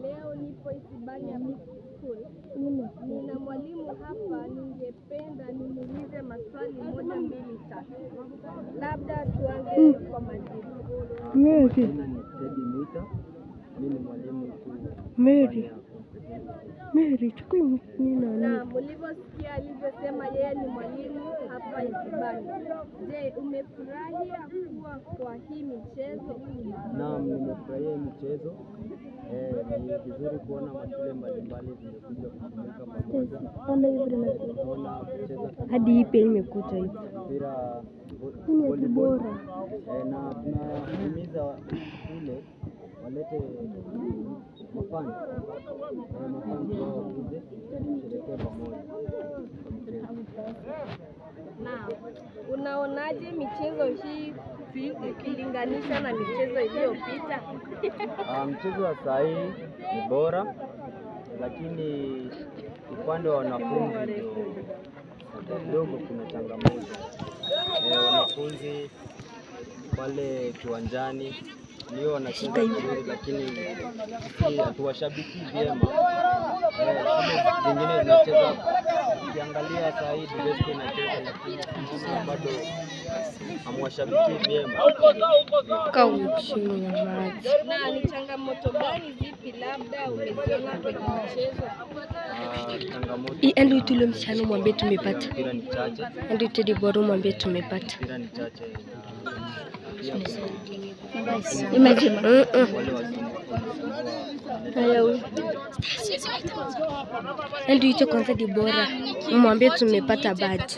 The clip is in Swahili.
Leo nipo Isibania School. Nina mwalimu hapa, ningependa nimuulize maswali 1, 2, 3. Labda tuanze kwa majibu. Mimi mwalimu Mary, chukua nini? Na mlivyosikia alivyosema yeye ni mwalimu hapa Isibania. Je, umefurahia kuwa kwa hii michezo? Naam, nimefurahia michezo. Ni vizuri kuona mashule mbalimbali zimekuja kushirika pamoja. Hadi hii pia imekuja hivi. Mpira volleyball. Na tunahimiza shule walete mafani wao wakuje kusherehekea pamoja. Na unaonaje michezo hii ukilinganisha na michezo iliyopita? Mchezo wa saa hii ni bora, lakini upande wa wanafunzi kidogo kuna changamoto. Wanafunzi pale kiwanjani ndio wanacheza vizuri, lakini hatuwashabiki vyema. Zingine zinacheza, ukiangalia saa hii Dibesco inacheza, lakini bado hamwashabiki vyema. Na ni changamoto gani zipi labda umeziona kwenye mchezo? Changamoto Ndio tule mshano mwambie tumepata. Mpira ni chache. Ndio Teddy Boro mwambie tumepata. Mpira ni chache. Imagine. Ndio hicho kwanza Dibora. Mwambie tumepata badge.